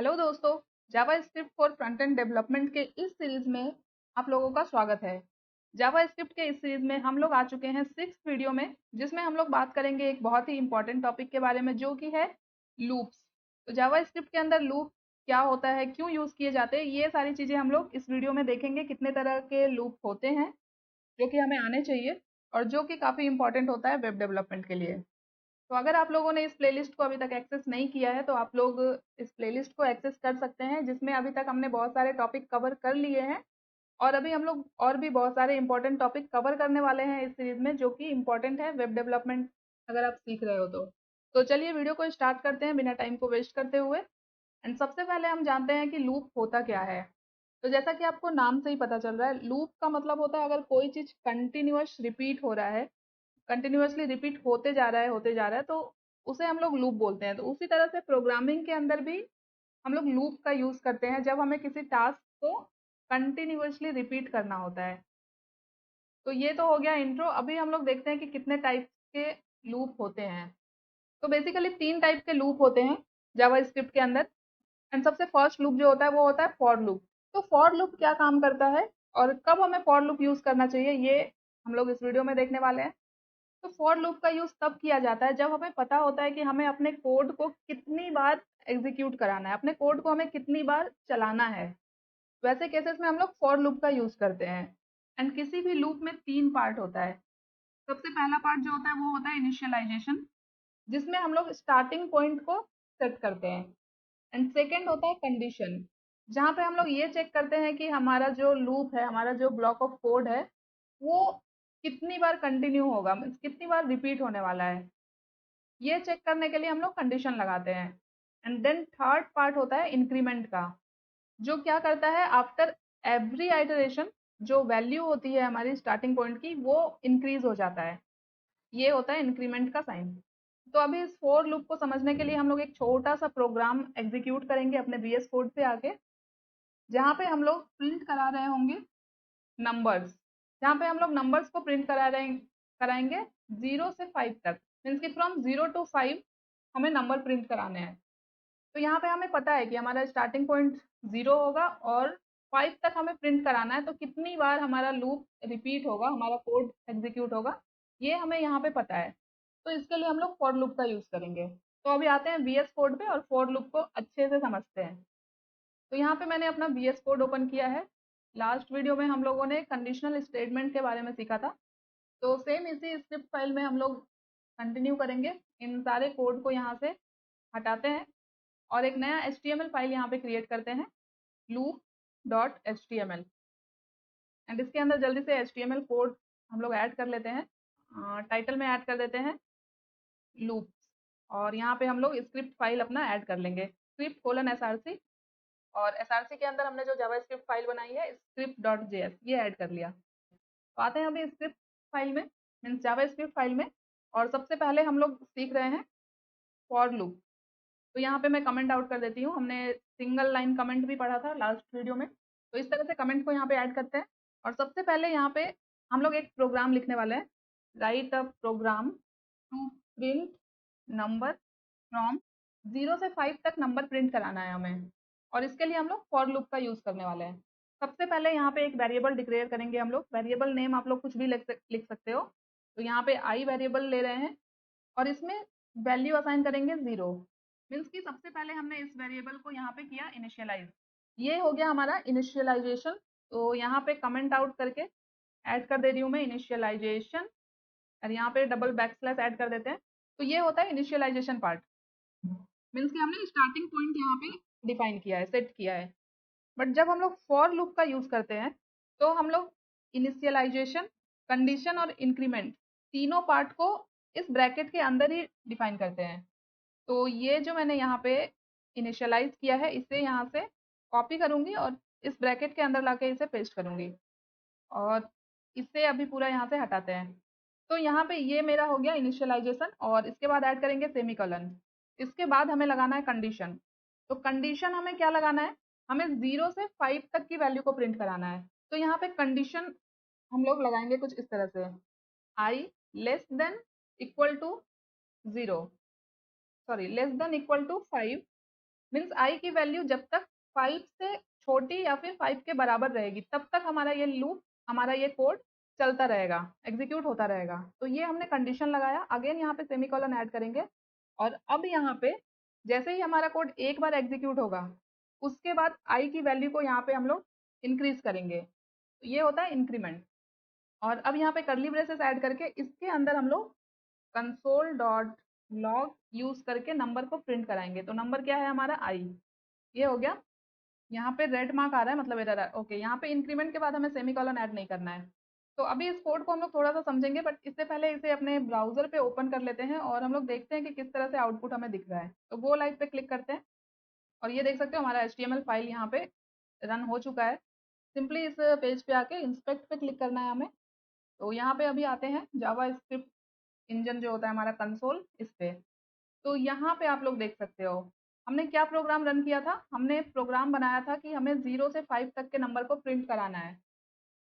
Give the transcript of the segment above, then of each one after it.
Hello दोस्तों, JavaScript for front end development के इस सीरीज में आप लोगों का स्वागत है। जावा स्क्रिप्ट के इस सीरीज में हम लोग आ चुके हैं 6th वीडियो में, जिसमें हम लोग बात करेंगे एक बहुत ही इंपॉर्टेंट टॉपिक के बारे में, जो कि है लूप्स। तो जावा स्क्रिप्ट के अंदर लूप क्या होता है, क्यों यूज किए जाते हैं, ये सारी चीजें हम लोग इस वीडियो में देखेंगे। कितने तरह के लूप होते हैं जो कि हमें आने चाहिए और जो कि काफी इंपॉर्टेंट होता है वेब डेवलपमेंट के लिए। तो अगर आप लोगों ने इस प्लेलिस्ट को अभी तक एक्सेस नहीं किया है तो आप लोग इस प्लेलिस्ट को एक्सेस कर सकते हैं, जिसमें अभी तक हमने बहुत सारे टॉपिक कवर कर लिए हैं और अभी हम लोग और भी बहुत सारे इंपॉर्टेंट टॉपिक कवर करने वाले हैं इस सीरीज में, जो कि इंपॉर्टेंट है वेब डेवलपमेंट अगर आप सीख रहे हो तो चलिए वीडियो को स्टार्ट करते हैं बिना टाइम को वेस्ट करते हुए। एंड सबसे पहले हम जानते हैं कि लूप होता क्या है। तो जैसा कि आपको नाम से ही पता चल रहा है, लूप का मतलब होता है अगर कोई चीज कंटिन्यूअस रिपीट हो रहा है, कंटिन्यूअसली रिपीट होते जा रहा है, तो उसे हम लोग लूप बोलते हैं। तो उसी तरह से प्रोग्रामिंग के अंदर भी हम लोग लूप का यूज करते हैं जब हमें किसी टास्क को कंटिन्यूअसली रिपीट करना होता है। तो ये तो हो गया इंट्रो। अभी हम लोग देखते हैं कि कितने टाइप के लूप होते हैं। तो बेसिकली 3 टाइप के लूप होते हैं जावा स्क्रिप्ट के अंदर। एंड सबसे फर्स्ट लूप जो होता है वो होता है फॉर लूप। तो फॉर लूप क्या काम करता है और कब हमें फॉर लूप यूज करना चाहिए, ये हम लोग इस वीडियो में देखने वाले हैं। तो फॉर लूप का यूज तब किया जाता है जब हमें पता होता है कि हमें अपने कोड को कितनी बार एग्जीक्यूट कराना है, अपने कोड को हमें कितनी बार चलाना है। वैसे केसेस में हम लोग फॉर लूप का यूज करते हैं। एंड किसी भी लूप में 3 पार्ट होता है। सबसे पहला पार्ट जो होता है वो होता है इनिशियलाइजेशन, जिसमें हम लोग स्टार्टिंग पॉइंट को सेट करते हैं। एंड सेकेंड होता है कंडीशन, जहाँ पे हम लोग ये चेक करते हैं कि हमारा जो लूप है, हमारा जो ब्लॉक ऑफ कोड है, वो कितनी बार कंटिन्यू होगा, मीन्स कितनी बार रिपीट होने वाला है। ये चेक करने के लिए हम लोग कंडीशन लगाते हैं। एंड देन थर्ड पार्ट होता है इंक्रीमेंट का, जो क्या करता है आफ्टर एवरी आइटरेशन जो वैल्यू होती है हमारी स्टार्टिंग पॉइंट की, वो इंक्रीज हो जाता है। ये होता है इंक्रीमेंट का साइन। तो अभी इस फोर लूप को समझने के लिए हम लोग एक छोटा सा प्रोग्राम एग्जीक्यूट करेंगे अपने VS कोड पे आके, जहाँ पे हम लोग प्रिंट करा रहे होंगे नंबर्स। जहाँ पे हम लोग नंबर्स को प्रिंट कराएंगे 0 से 5 तक, मीन्स कि फ्रॉम 0 to 5 हमें नंबर प्रिंट कराने हैं। तो यहाँ पे हमें पता है कि हमारा स्टार्टिंग पॉइंट 0 होगा और 5 तक हमें प्रिंट कराना है। तो कितनी बार हमारा लूप रिपीट होगा, हमारा कोड एग्जीक्यूट होगा, ये हमें यहाँ पे पता है। तो इसके लिए हम लोग फॉर लूप का यूज करेंगे। तो अभी आते हैं VS कोड पे और फॉर लूप को अच्छे से समझते हैं। तो यहाँ पे मैंने अपना VS कोड ओपन किया है। लास्ट वीडियो में हम लोगों ने कंडीशनल स्टेटमेंट के बारे में सीखा था। तो सेम इसी स्क्रिप्ट फाइल में हम लोग कंटिन्यू करेंगे। इन सारे कोड को यहाँ से हटाते हैं और एक नया HTML फाइल यहाँ पे क्रिएट करते हैं, loop.html। एंड इसके अंदर जल्दी से HTML कोड हम लोग ऐड कर लेते हैं। टाइटल में ऐड कर देते हैं लूप, और यहाँ पे हम लोग स्क्रिप्ट फाइल अपना ऐड कर लेंगे, script:/src। और SRC के अंदर हमने जो जावा स्क्रिप्ट फाइल बनाई है script.js, ये ऐड कर लिया। तो आते हैं अभी स्क्रिप्ट फाइल में, मीन्स जावा स्क्रिप्ट फाइल में। और सबसे पहले हम लोग सीख रहे हैं फॉर लूप। तो यहाँ पे मैं कमेंट आउट कर देती हूँ। हमने सिंगल लाइन कमेंट भी पढ़ा था लास्ट वीडियो में। तो इस तरह से कमेंट को यहाँ पे ऐड करते हैं। और सबसे पहले यहाँ पे हम लोग एक प्रोग्राम लिखने वाले हैं, write a program to print number from 0 से 5 तक नंबर प्रिंट कराना है हमें। और इसके लिए हम लोग फॉर लूप का यूज करने वाले हैं। सबसे पहले यहाँ पे एक वेरिएबल डिक्लेयर करेंगे हम लोग। वेरिएबल नेम आप लोग कुछ भी लिख सकते हो। तो यहाँ पे आई वेरिएबल ले रहे हैं और इसमें वैल्यू असाइन करेंगे 0। मीन्स कि सबसे पहले हमने इस वेरिएबल को यहाँ पे किया इनिशियलाइज। ये हो गया हमारा इनिशियलाइजेशन। तो यहाँ पे कमेंट आउट करके ऐड कर दे रही हूँ मैं इनिशियलाइजेशन, और यहाँ पे डबल बैकस्लैश ऐड कर देते हैं। तो ये होता है इनिशियलाइजेशन पार्ट। मीन्स कि हमने स्टार्टिंग पॉइंट यहाँ पे डिफाइन किया है, सेट किया है। बट जब हम लोग फॉर लूप का यूज करते हैं तो हम लोग इनिशियलाइजेशन, कंडीशन और इंक्रीमेंट तीनों पार्ट को इस ब्रैकेट के अंदर ही डिफाइन करते हैं। तो ये जो मैंने यहाँ पे इनिशियलाइज किया है, इसे यहाँ से कॉपी करूंगी और इस ब्रैकेट के अंदर लाके इसे पेस्ट करूंगी। और इसे अभी पूरा यहाँ से हटाते हैं। तो यहाँ पे ये मेरा हो गया इनिशियलाइजेशन, और इसके बाद ऐड करेंगे सेमीकोलन। इसके बाद हमें लगाना है कंडीशन। तो कंडीशन हमें क्या लगाना है, हमें 0 से 5 तक की वैल्यू को प्रिंट कराना है। तो यहाँ पे कंडीशन हम लोग लगाएंगे कुछ इस तरह से, I less than equal to 0, sorry less than equal to 5, means I की वैल्यू जब तक 5 से छोटी या फिर 5 के बराबर रहेगी तब तक हमारा ये लूप, हमारा ये कोड चलता रहेगा, एग्जीक्यूट होता रहेगा। तो ये हमने कंडीशन लगाया, अगेन यहाँ पे सेमीकोलन ऐड करेंगे और अब यहाँ पे जैसे ही हमारा कोड एक बार एग्जीक्यूट होगा उसके बाद आई की वैल्यू को यहाँ पे हम लोग इंक्रीज करेंगे, तो ये होता है इंक्रीमेंट। और अब यहाँ पे कर्ली ब्रेसेस ऐड करके इसके अंदर हम लोग कंसोल डॉट लॉग यूज करके नंबर को प्रिंट कराएंगे। तो नंबर क्या है हमारा आई, ये हो गया। यहाँ पे रेड मार्क आ रहा है मतलब एरर है, ओके। यहाँ पे इंक्रीमेंट के बाद हमें सेमीकोलन ऐड नहीं करना है। तो अभी इस कोड को हम लोग थोड़ा सा समझेंगे, बट इससे पहले इसे अपने ब्राउजर पे ओपन कर लेते हैं और हम लोग देखते हैं कि किस तरह से आउटपुट हमें दिख रहा है। तो गो लाइव पे क्लिक करते हैं और ये देख सकते हो हमारा HTML फाइल यहाँ पे रन हो चुका है। सिंपली इस पेज पे आके इंस्पेक्ट पे क्लिक करना है हमें। तो यहाँ पे अभी आते हैं जावा स्क्रिप्ट इंजन जो होता है हमारा कंसोल, इस पे। तो यहाँ पे आप लोग देख सकते हो हमने क्या प्रोग्राम रन किया था। हमने प्रोग्राम बनाया था कि हमें 0 से 5 तक के नंबर को प्रिंट कराना है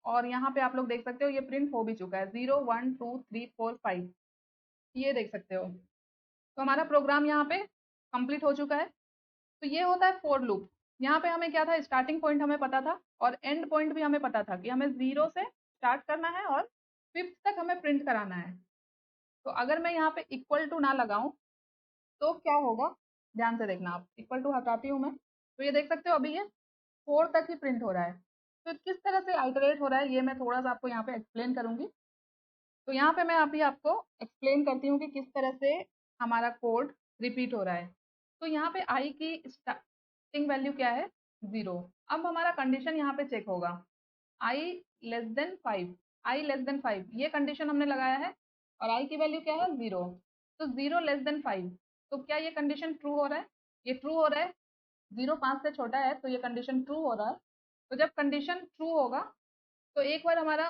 और यहाँ पे आप लोग देख सकते हो ये प्रिंट हो भी चुका है, 0 1 2 3 4 5, ये देख सकते हो। तो हमारा प्रोग्राम यहाँ पे कंप्लीट हो चुका है। तो ये होता है फॉर लूप। यहाँ पे हमें क्या था, स्टार्टिंग पॉइंट हमें पता था और एंड पॉइंट भी हमें पता था कि हमें 0 से स्टार्ट करना है और 5 तक हमें प्रिंट कराना है। तो अगर मैं यहाँ पे इक्वल टू ना लगाऊं तो क्या होगा, ध्यान से देखना आप। इक्वल टू हटाती हूँ मैं, तो ये देख सकते हो अभी ये 4 तक ही प्रिंट हो रहा है। तो किस तरह से आइटरेट हो रहा है ये मैं थोड़ा सा आपको यहाँ पे एक्सप्लेन करूंगी। तो यहाँ पे मैं अभी आपको एक्सप्लेन करती हूँ कि किस तरह से हमारा कोड रिपीट हो रहा है। तो यहाँ पे आई की स्टार्टिंग वैल्यू क्या है, 0। अब हमारा कंडीशन यहाँ पे चेक होगा, आई लेस देन 5, आई लेस देन 5 ये कंडीशन हमने लगाया है और आई की वैल्यू क्या है, 0। तो 0 लेस देन 5, तो क्या ये कंडीशन ट्रू हो रहा है, ये ट्रू हो रहा है। 0 5 से छोटा है तो ये कंडीशन ट्रू हो रहा है। तो जब कंडीशन ट्रू होगा तो एक बार हमारा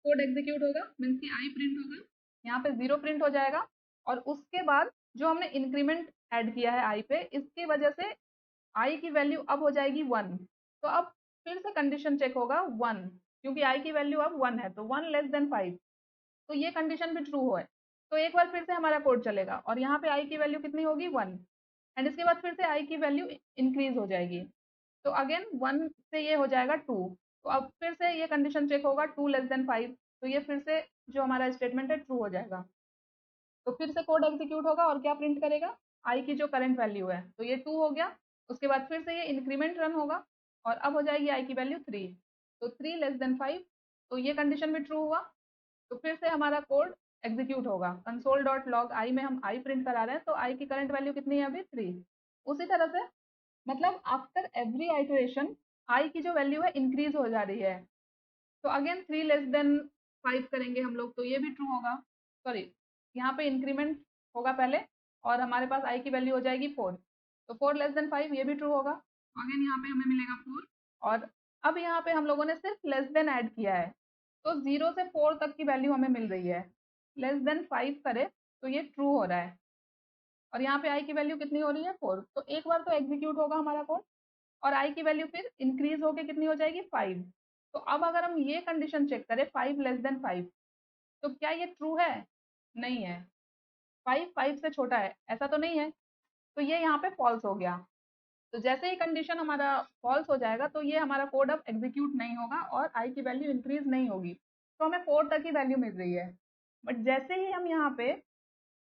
कोड एग्जीक्यूट होगा, मीन्स कि आई प्रिंट होगा, यहाँ पे 0 प्रिंट हो जाएगा और उसके बाद जो हमने इंक्रीमेंट ऐड किया है आई पे, इसकी वजह से आई की वैल्यू अब हो जाएगी 1। तो अब फिर से कंडीशन चेक होगा 1, क्योंकि आई की वैल्यू अब 1 है, तो 1 लेस देन 5, तो ये कंडीशन भी ट्रू है। तो एक बार फिर से हमारा कोड चलेगा और यहाँ पे आई की वैल्यू कितनी होगी, 1। एंड इसके बाद फिर से आई की वैल्यू इंक्रीज हो जाएगी, तो अगेन 1 से ये हो जाएगा 2। तो अब फिर से ये कंडीशन चेक होगा 2 लेस देन 5, तो ये फिर से जो हमारा स्टेटमेंट है ट्रू हो जाएगा। तो फिर से कोड एग्जीक्यूट होगा और क्या प्रिंट करेगा, आई की जो करंट वैल्यू है, तो ये 2 हो गया। उसके बाद फिर से ये इंक्रीमेंट रन होगा और अब हो जाएगी आई की वैल्यू 3, तो 3 लेस देन 5, तो ये कंडीशन भी ट्रू हुआ। तो फिर से हमारा कोड एग्जीक्यूट होगा, कंसोल डॉट लॉग आई में हम आई प्रिंट करा रहे हैं, तो आई की करंट वैल्यू कितनी है अभी, 3। उसी तरह से मतलब आफ्टर एवरी आइटरेशन आई की जो वैल्यू है इंक्रीज हो जा रही है। तो अगेन 3 लेस देन 5 करेंगे हम लोग, तो ये भी ट्रू होगा। सॉरी, यहाँ पे इंक्रीमेंट होगा पहले और हमारे पास आई की वैल्यू हो जाएगी 4, तो 4 लेस देन 5 ये भी ट्रू होगा। अगेन यहाँ पे हमें मिलेगा 4 और अब यहाँ पे हम लोगों ने सिर्फ लेस देन ऐड किया है, तो 0 से 4 तक की वैल्यू हमें मिल रही है। लेस देन 5 करे तो ये ट्रू हो रहा है और यहाँ पे आई की वैल्यू कितनी हो रही है, 4। तो एक बार तो एग्जीक्यूट होगा हमारा कोड और आई की वैल्यू फिर इंक्रीज होके कितनी हो जाएगी, 5। तो अब अगर हम ये कंडीशन चेक करें 5 लेस देन 5, तो क्या ये ट्रू है, नहीं है। 5 5 से छोटा है, ऐसा तो नहीं है, तो ये यहाँ पे फॉल्स हो गया। तो जैसे ही कंडीशन हमारा फॉल्स हो जाएगा तो ये हमारा कोड अब एग्जीक्यूट नहीं होगा और आई की वैल्यू इंक्रीज नहीं होगी, तो हमें 4 तक की वैल्यू मिल रही है। बट जैसे ही हम यहाँ पे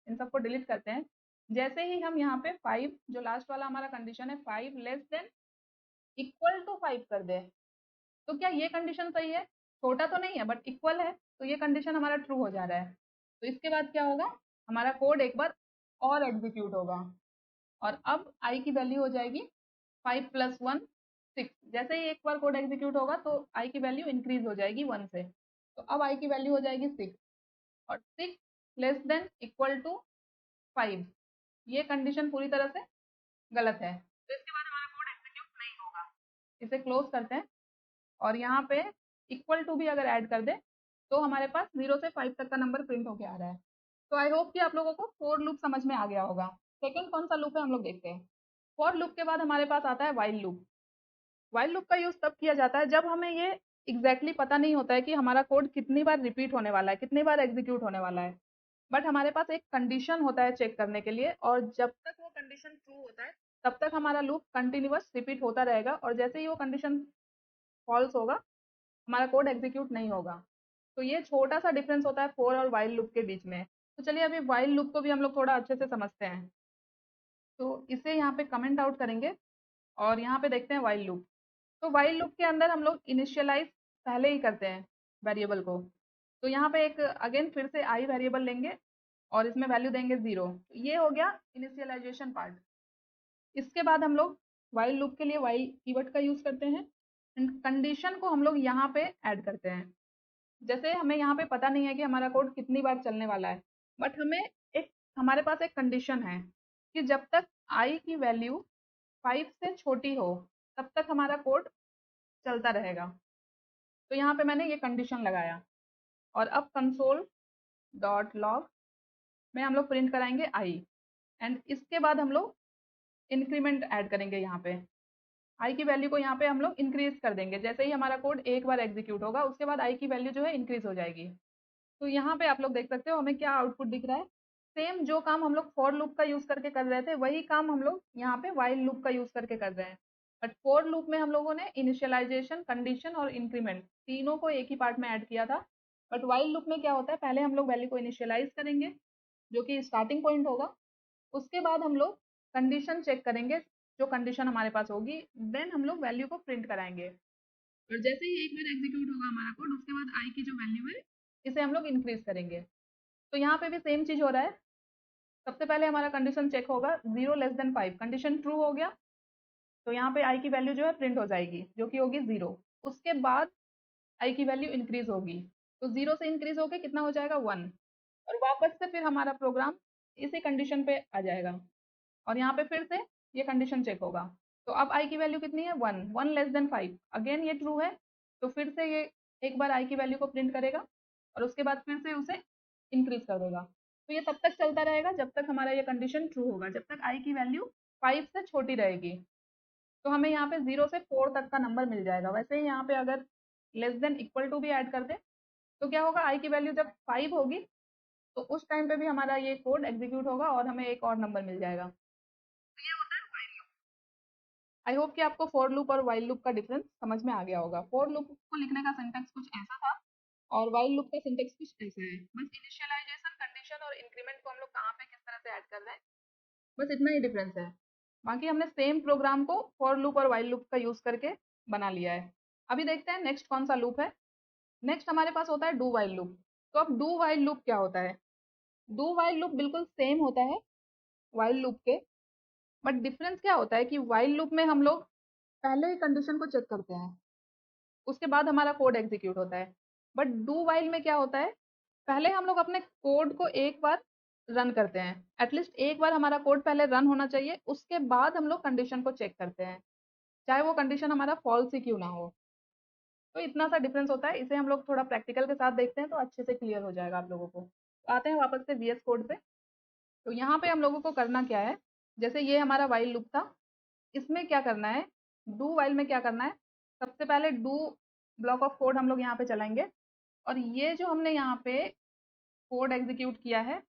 इन सबको डिलीट करते हैं, जैसे ही हम यहाँ पे 5 जो लास्ट वाला हमारा कंडीशन है, 5 लेस देन इक्वल टू 5 कर दे, तो क्या ये कंडीशन सही है, छोटा तो नहीं है बट इक्वल है, तो ये कंडीशन हमारा ट्रू हो जा रहा है। तो इसके बाद क्या होगा, हमारा कोड एक बार और एग्जीक्यूट होगा और अब आई की वैल्यू हो जाएगी 5 प्लस 1 6। जैसे ही एक बार कोड एग्जीक्यूट होगा तो आई की वैल्यू इंक्रीज हो जाएगी 1 से, तो अब आई की वैल्यू हो जाएगी 6 और 6 लेस देन इक्वल टू 5, ये कंडीशन पूरी तरह से गलत है, तो इसके बाद हमारा कोड एग्जीक्यूट नहीं होगा। इसे क्लोज करते हैं और यहाँ पे इक्वल टू भी अगर ऐड कर दे तो हमारे पास 0 से 5 तक का नंबर प्रिंट होके आ रहा है। तो आई होप कि आप लोगों को फॉर लूप समझ में आ गया होगा। सेकंड कौन सा लूप है हम लोग देखते हैं। फॉर लूप के बाद हमारे पास आता है व्हाइल लूप। व्हाइल लूप का यूज तब किया जाता है जब हमें ये पता नहीं होता है कि हमारा कोड कितनी बार रिपीट होने वाला है, कितनी बार एग्जीक्यूट होने वाला है, बट हमारे पास एक कंडीशन होता है चेक करने के लिए, और जब तक वो कंडीशन ट्रू होता है तब तक हमारा लूप कंटिन्यूअस रिपीट होता रहेगा और जैसे ही वो कंडीशन फॉल्स होगा हमारा कोड एग्जीक्यूट नहीं होगा। तो ये छोटा सा डिफरेंस होता है फॉर और वाइल लूप के बीच में। तो चलिए अभी वाइल लूप को भी हम लोग थोड़ा अच्छे से समझते हैं। तो इसे यहाँ पे कमेंट आउट करेंगे और यहाँ पे देखते हैं वाइल लूप। तो वाइल लूप के अंदर हम लोग इनिशियलाइज पहले ही करते हैं वेरिएबल को। तो यहाँ पे एक अगेन फिर से आई वेरिएबल लेंगे और इसमें वैल्यू देंगे 0। ये हो गया इनिशियलाइजेशन पार्ट। इसके बाद हम लोग वाइल लूप के लिए वाइल कीवर्ड का यूज करते हैं एंड कंडीशन को हम लोग यहाँ पे ऐड करते हैं। जैसे हमें यहाँ पे पता नहीं है कि हमारा कोड कितनी बार चलने वाला है, बट एक हमारे पास एक कंडीशन है कि जब तक आई की वैल्यू 5 से छोटी हो तब तक हमारा कोड चलता रहेगा। तो यहाँ पे मैंने ये कंडीशन लगाया और अब कंसोल डॉट लॉग में हम लोग प्रिंट कराएंगे आई एंड इसके बाद हम लोग इंक्रीमेंट ऐड करेंगे। यहाँ पे आई की वैल्यू को यहाँ पे हम लोग इंक्रीज कर देंगे। जैसे ही हमारा कोड एक बार एग्जीक्यूट होगा उसके बाद आई की वैल्यू जो है इंक्रीज हो जाएगी। तो यहाँ पे आप लोग देख सकते हो हमें क्या आउटपुट दिख रहा है। सेम जो काम हम लोग फॉर लूप का यूज करके कर रहे थे वही काम हम लोग यहाँ पे वाइल लूप का यूज करके कर रहे हैं। बट फॉर लूप में हम लोगों ने इनिशियलाइजेशन, कंडीशन और इंक्रीमेंट तीनों को एक ही पार्ट में ऐड किया था। बट वाइल लूप में क्या होता है, पहले हम लोग वैल्यू को इनिशियलाइज करेंगे जो कि स्टार्टिंग पॉइंट होगा। उसके बाद हम लोग कंडीशन चेक करेंगे, जो कंडीशन हमारे पास होगी देन हम लोग वैल्यू को प्रिंट कराएंगे। और जैसे ही एक बार एग्जीक्यूट होगा हमारा कोड उसके बाद आई की जो वैल्यू है इसे हम लोग इंक्रीज करेंगे। तो यहाँ पे भी सेम चीज हो रहा है। सबसे पहले हमारा कंडीशन चेक होगा 0 <5, कंडीशन ट्रू हो गया तो यहाँ पे आई की वैल्यू जो है प्रिंट हो जाएगी जो कि होगी 0। उसके बाद आई की वैल्यू इंक्रीज होगी तो 0 से इंक्रीज होके कितना हो जाएगा 1 और वापस से फिर हमारा प्रोग्राम इसी कंडीशन पे आ जाएगा और यहाँ पे फिर से ये कंडीशन चेक होगा। तो अब आई की वैल्यू कितनी है 1, 1 <5, अगेन ये ट्रू है तो फिर से ये एक बार आई की वैल्यू को प्रिंट करेगा और उसके बाद फिर से उसे इंक्रीज कर देगा। तो ये तब तक चलता रहेगा जब तक हमारा ये कंडीशन ट्रू होगा, जब तक आई की वैल्यू 5 से छोटी रहेगी। तो हमें यहाँ पे 0 से 4 तक का नंबर मिल जाएगा। वैसे ही यहाँ पे अगर लेस देन इक्वल टू भी ऐड कर दे तो क्या होगा, आई की वैल्यू जब 5 होगी तो उस टाइम पे भी हमारा ये कोड एग्जीक्यूट होगा और हमें एक और नंबर मिल जाएगा। आई होप कि आपको फॉर लूप और वाइल लूप का डिफरेंस समझ में आ गया होगा। फॉर लूप को लिखने का सिंटेक्स कुछ ऐसा था और वाइल लूप का सिंटेक्स कुछ ऐसा है। बस इनिशियलाइजेशन, कंडीशन और इंक्रीमेंट को हम लोग कहाँ पे किस तरह से ऐड कर रहे हैं, बस इतना ही डिफरेंस है। बाकी हमने सेम प्रोग्राम को फॉर लूप और वाइल लूप का यूज करके बना लिया है। अभी देखते हैं नेक्स्ट कौन सा लूप है। नेक्स्ट हमारे पास होता है डू वाइल लूप। तो अब डू वाइल लूप क्या होता है? डू वाइल लूप बिल्कुल सेम होता है वाइल लूप के, बट डिफरेंस क्या होता है कि वाइल लूप में हम लोग पहले ही कंडीशन को चेक करते हैं उसके बाद हमारा कोड एग्जीक्यूट होता है। बट डू वाइल में क्या होता है, पहले हम लोग अपने कोड को एक बार रन करते हैं, एटलीस्ट एक बार हमारा कोड पहले रन होना चाहिए, उसके बाद हम लोग कंडीशन को चेक करते हैं चाहे वो कंडीशन हमारा फॉल्स ही क्यों ना हो। तो इतना सा डिफरेंस होता है। इसे हम लोग थोड़ा प्रैक्टिकल के साथ देखते हैं तो अच्छे से क्लियर हो जाएगा आप लोगों को। तो आते हैं वापस से वीएस कोड पे। तो यहाँ पे हम लोगों को करना क्या है, जैसे ये हमारा वाइल लूप था, इसमें क्या करना है, डू वाइल में क्या करना है, सबसे पहले डू ब्लॉक ऑफ कोड हम लोग यहाँ पे चलाएंगे और ये जो हमने यहाँ पे कोड एग्जीक्यूट किया है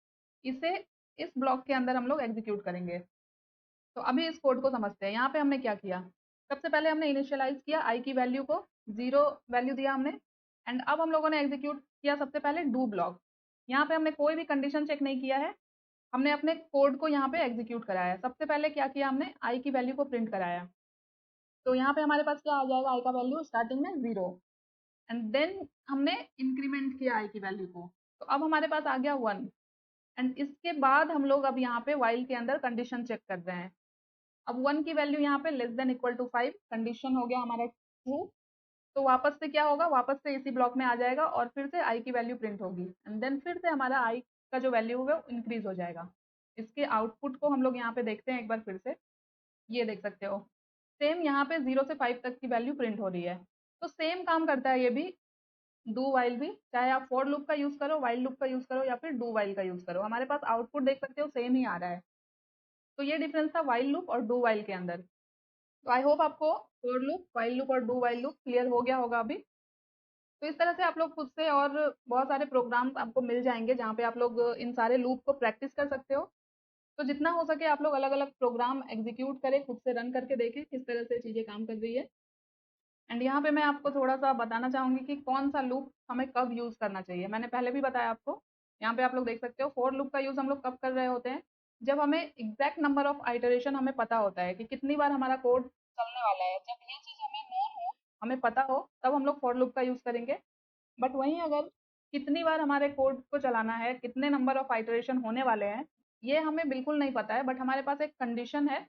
इसे इस ब्लॉक के अंदर हम लोग एग्जीक्यूट करेंगे। तो अभी इस कोड को समझते हैं। यहाँ पे हमने क्या किया, सबसे पहले हमने इनिशियलाइज किया आई की वैल्यू को, 0 वैल्यू दिया हमने एंड अब हम लोगों ने एग्जीक्यूट किया सबसे पहले डू ब्लॉक। यहाँ पे हमने कोई भी कंडीशन चेक नहीं किया है, हमने अपने कोड को यहाँ पे एग्जीक्यूट कराया। सबसे पहले क्या किया, हमने आई की वैल्यू को प्रिंट कराया। तो यहाँ पे हमारे पास क्या आ जाएगा, आई का वैल्यू स्टार्टिंग में 0 एंड देन हमने इंक्रीमेंट किया आई की वैल्यू को तो अब हमारे पास आ गया 1 एंड इसके बाद हम लोग अब यहाँ पे वाइल के अंदर कंडीशन चेक कर रहे हैं। अब 1 की वैल्यू यहाँ पे less than equal to 5, condition हो गया हमारा ट्रू। तो वापस से क्या होगा, वापस से इसी ब्लॉक में आ जाएगा और फिर से आई की वैल्यू प्रिंट होगी एंड देन फिर से हमारा आई का जो वैल्यू होगा वो इंक्रीज हो जाएगा। इसके आउटपुट को हम लोग यहाँ पे देखते हैं एक बार फिर से। ये देख सकते हो सेम यहाँ पे 0 से 5 तक की वैल्यू प्रिंट हो रही है। तो सेम काम करता है ये भी, डू वाइल भी, चाहे आप फॉर लूप का यूज करो, वाइल लूप का यूज करो या फिर डू वाइल का यूज करो, हमारे पास आउटपुट देख सकते हो सेम ही आ रहा है। तो ये डिफरेंस था वाइल लूप और डू वाइल के अंदर। तो आई होप आपको फॉर लूप, वाइल लूप और डू वाइल लूप क्लियर हो गया होगा अभी। तो इस तरह से आप लोग खुद से और बहुत सारे प्रोग्राम्स आपको मिल जाएंगे जहाँ पे आप लोग इन सारे लूप को प्रैक्टिस कर सकते हो तो जितना हो सके आप लोग अलग-अलग प्रोग्राम एग्ज़ीक्यूट करें, खुद से रन करके देखें किस तरह से चीज़ें काम कर रही है। एंड यहाँ पे मैं आपको थोड़ा-सा बताना चाहूँगी कि कौन-सा लूप हमें कब यूज़ करना चाहिए। मैंने पहले भी बताया आपको, यहाँ पे आप लोग देख सकते हो फॉर लूप का यूज़ हम लोग कब कर रहे होते हैं, जब हमें एग्ज़ैक्ट नंबर ऑफ आइटरेशन हमें पता होता है कि कितनी बार हमारा कोड चलने वाला है। जब ये चीज़ हमें नोन हो, हमें पता हो, तब हम लोग फॉर लूप का यूज़ करेंगे। बट वहीं अगर कितनी बार हमारे कोड को चलाना है, कितने नंबर ऑफ आइटरेशन होने वाले हैं, ये हमें बिल्कुल नहीं पता है, बट हमारे पास एक कंडीशन है,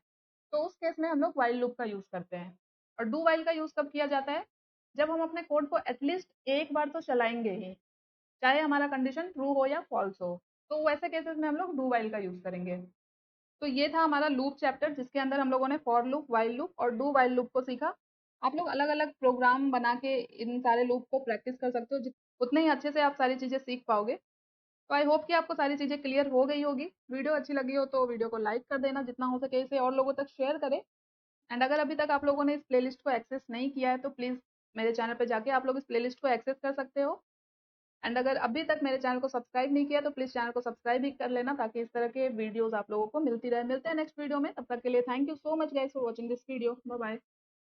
तो उस केस में हम लोग व्हाइल लूप का यूज़ करते हैं। और डू व्हाइल का यूज़ कब किया जाता है? जब हम अपने कोड को एटलीस्ट एक बार तो चलाएँगे ही, चाहे हमारा कंडीशन ट्रू हो या फॉल्स हो। तो वैसे केसेस में हम लोग डू व्हाइल का यूज़ करेंगे। तो ये था हमारा लूप चैप्टर जिसके अंदर हम लोगों ने फॉर लूप, व्हाइल लूप और डू व्हाइल लूप को सीखा। आप लोग अलग-अलग प्रोग्राम बना के इन सारे लूप को प्रैक्टिस कर सकते हो, उतने ही अच्छे से आप सारी चीज़ें सीख पाओगे। तो आई होप कि आपको सारी चीज़ें क्लियर हो गई होगी। वीडियो अच्छी लगी हो तो वीडियो को लाइक कर देना, जितना हो सके इसे और लोगों तक शेयर करें। एंड अगर अभी तक आप लोगों ने इस प्लेलिस्ट को एक्सेस नहीं किया है तो प्लीज़ मेरे चैनल पे जाके आप लोग इस प्लेलिस्ट को एक्सेस कर सकते हो। एंड अगर अभी तक मेरे चैनल को सब्सक्राइब नहीं किया तो प्लीज़ चैनल को सब्सक्राइब भी कर लेना, ताकि इस तरह के वीडियोज़ आप लोगों को मिलती रहे। मिलते हैं नेक्स्ट वीडियो में, तब तक के लिए thank you so much guys for watching this video. Bye bye.